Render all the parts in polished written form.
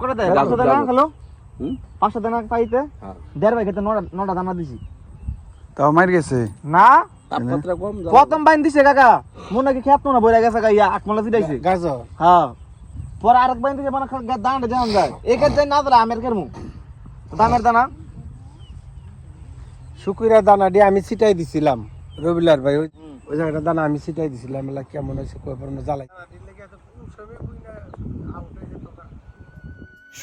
করে দেয় 500 দানা হলো 500 দানা পাইতে 1.5 ভাই খেতে 9টা দানা দিছি তাও মার গেছে না তাপমাত্রা কম প্রথম বাইন দিছে কাকা মনে কি খেত না বইরা গেছে গাইয়া আকমলা দিইছে গাজর হ্যাঁ পরে আরেক বাইন দিছে মানে দানাটা জান যায় একের দেন না দিলে আমের কেরমু দামের দানা শুকুরা দানা দিয়ে আমি ছিটাই দিছিলাম রবিলার ভাই ওই জায়গাটা দানা আমি ছিটাই দিছিলাম এলা কেমন হয়েছে কই পর জ্বালাই।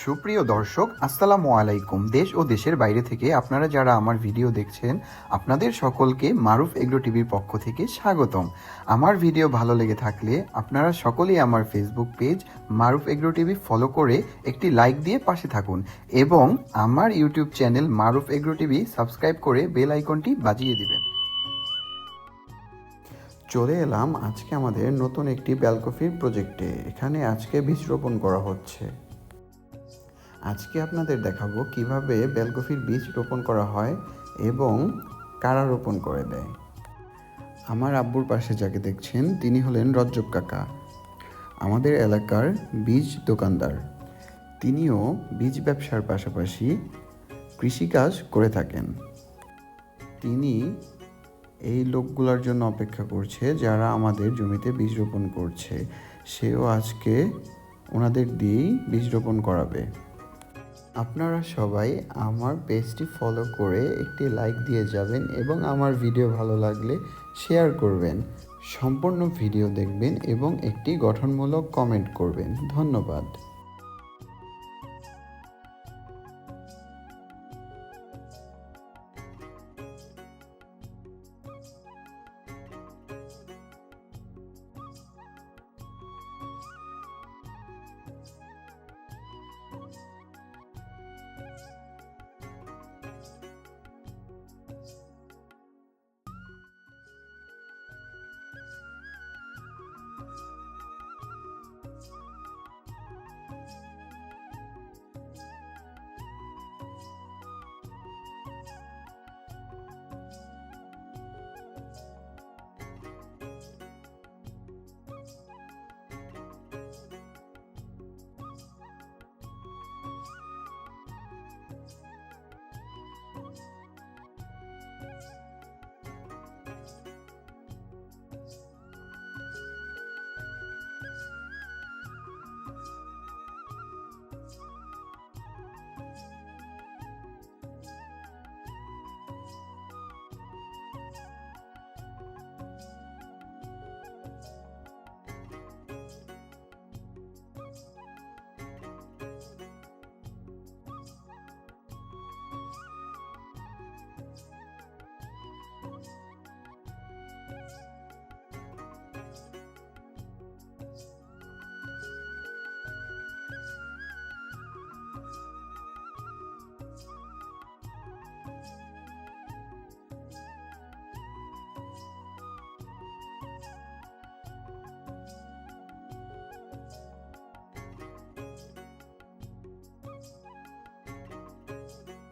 সুপ্রিয় দর্শক আসসালামু আলাইকুম। দেশ ও দেশের বাইরে থেকে আপনারা যারা আমার ভিডিও দেখছেন আপনাদের সকলকে মারুফ এগ্রো টিভির পক্ষ থেকে স্বাগতম। আমার ভিডিও ভালো লেগে থাকলে আপনারা সকলেই আমার ফেসবুক পেজ মারুফ এগ্রো টিভি ফলো করে একটি লাইক দিয়ে পাশে থাকুন এবং আমার ইউটিউব চ্যানেল মারুফ এগ্রো টিভি সাবস্ক্রাইব করে বেল আইকনটি বাজিয়ে দিবেন। চলে এলাম আজকে আমাদের নতুন একটি ব্যালকফির প্রজেক্টে। এখানে আজকে বীজ রোপণ করা হচ্ছে। আজকে আপনাদের দেখাবো কিভাবে বেলকফির বীজ রোপণ করা হয় এবং কারা রোপণ করে দেয়। আমার আব্বুর পাশে যাকে দেখছেন তিনি হলেন রজ্জব কাকা, আমাদের এলাকার বীজ দোকানদার। তিনিও বীজ ব্যবসার পাশাপাশি কৃষিকাজ করে থাকেন। তিনি এই লোকগুলোর জন্য অপেক্ষা করছে যারা আমাদের জমিতে বীজ রোপণ করছে। সেও আজকে ওনাদের দিয়েই বীজ রোপণ করাবে। আপনারা সবাই আমার পেজটি ফলো করে একটি লাইক দিয়ে যাবেন এবং আমার ভিডিও ভালো লাগলে শেয়ার করবেন। সম্পূর্ণ ভিডিও দেখবেন এবং একটি গঠনমূলক কমেন্ট করবেন। ধন্যবাদ।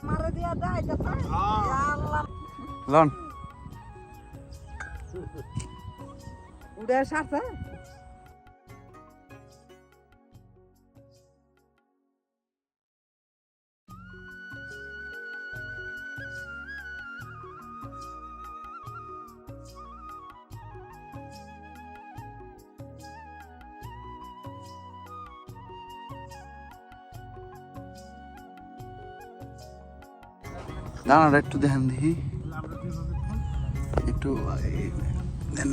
মারা দিয়া দেয় কথা আল্লাহ লন উড়ে সাথে দানাটা একটু দেখেন দেখি একটু দেন।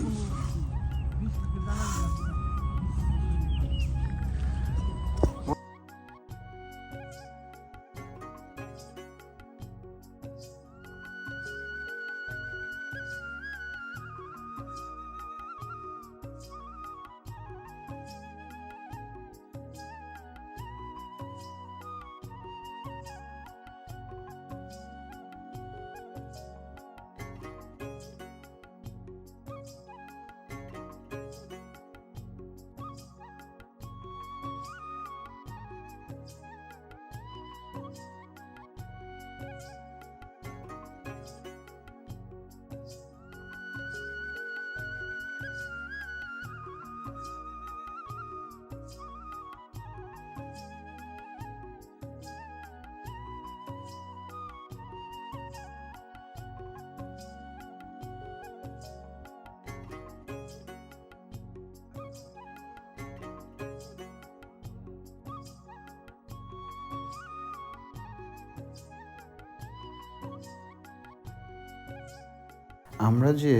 আমরা যে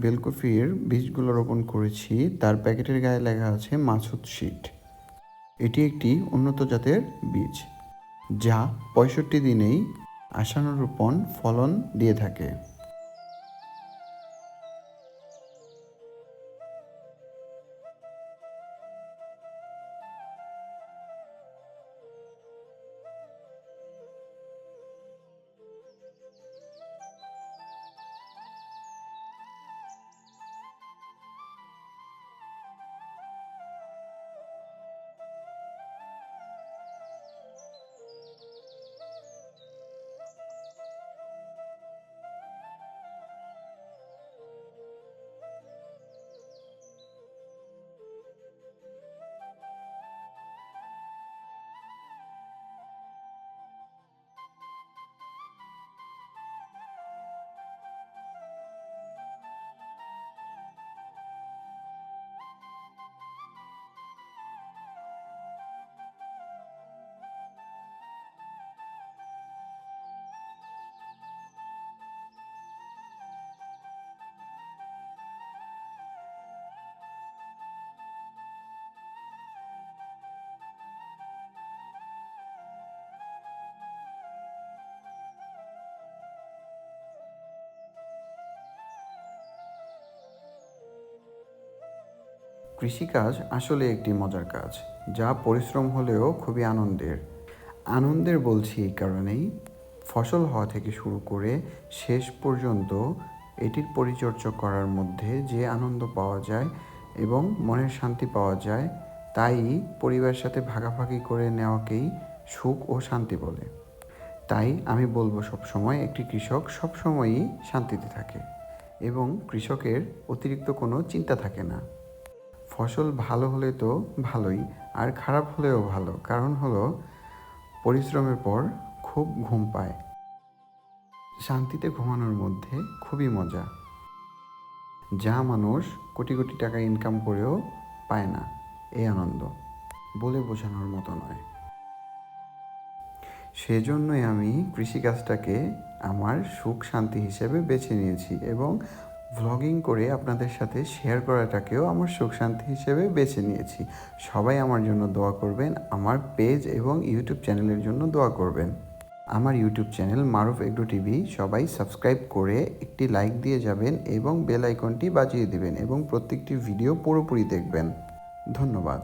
বেলকপির বীজগুলো রোপণ করেছি তার প্যাকেটের গায়ে লেখা আছে মাসুদ শীট। এটি একটি উন্নত জাতের বীজ যা 65 দিনেই আশানুরূপণ ফলন দিয়ে থাকে। কৃষিকাজ আসলে একটি মজার কাজ, যা পরিশ্রম হলেও খুবই আনন্দের বলছি এই কারণেই, ফসল হওয়া থেকে শুরু করে শেষ পর্যন্ত এটির পরিচর্যা করার মধ্যে যে আনন্দ পাওয়া যায় এবং মনের শান্তি পাওয়া যায়, তাই পরিবারের সাথে ভাগাভাগি করে নেওয়াকেই সুখ ও শান্তি বলে। তাই আমি বলবো, সবসময় একটি কৃষক সবসময়ই শান্তিতে থাকে এবং কৃষকের অতিরিক্ত কোনো চিন্তা থাকে না। ফসল ভালো হলে তো ভালোই, আর খারাপ হলেও ভালো, কারণ হলো পরিশ্রমের পর খুব ঘুম পায়। শান্তিতে ঘুমানোর মধ্যে খুবই মজা, যা মানুষ কোটি কোটি টাকা ইনকাম করেও পায় না। এই আনন্দ বলে বোঝানোর মতো নয়। সেজন্যই আমি কৃষিকাজটাকে আমার সুখ শান্তি হিসেবে বেছে নিয়েছি এবং ভ্লগিং করে আপনাদের সাথে শেয়ার করাটাকেও আমার সুখ শান্তি হিসেবে বেছে নিয়েছি। সবাই আমার জন্য দোয়া করবেন, আমার পেজ এবং ইউটিউব চ্যানেলের জন্য দোয়া করবেন। আমার ইউটিউব চ্যানেল মারুফ এগ্রো টিভি সবাই সাবস্ক্রাইব করে একটি লাইক দিয়ে যাবেন এবং বেল আইকনটি বাজিয়ে দিবেন এবং প্রত্যেকটি ভিডিও পুরোপুরি দেখবেন। ধন্যবাদ।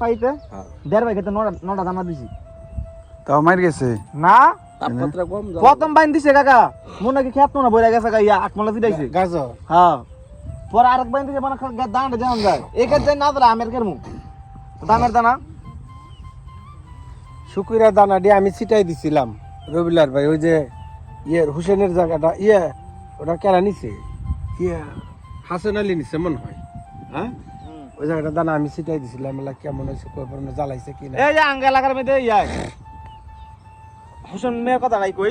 পাইতে 1.5 ভাই খেতে 9টা দানা দিছি, তাও মার গেছে না তাপমাত্রা কম প্রথম বাইন দিছে কাকা, মনে কি খেত না বইরা গেছে ইয়া আকমলা দিইছে গাজর। হ্যাঁ, পরে আরেক বাইন দিছে মানে দাঁড়ে যাওয়া যায়, এই কাজ না দিলে আমের কেরমু দামের দানা শুকুরা দানা দিয়ে আমি ছিটাই দিছিলাম। রবিলার ভাই ওই যে হুসেনের জায়গাটা ওটা কেনা নিছে, হাসান আলী নিছে মনে হয়। হ্যাঁ, ওই জায়গাটা দানা আমি ছিটাই দিছিলাম। কেমন হয়েছে কই জ্বালাইছে কিনা। এই যে আঙ্গা লাগার মধ্যে হোসেন মেয়ের কথা নাই কই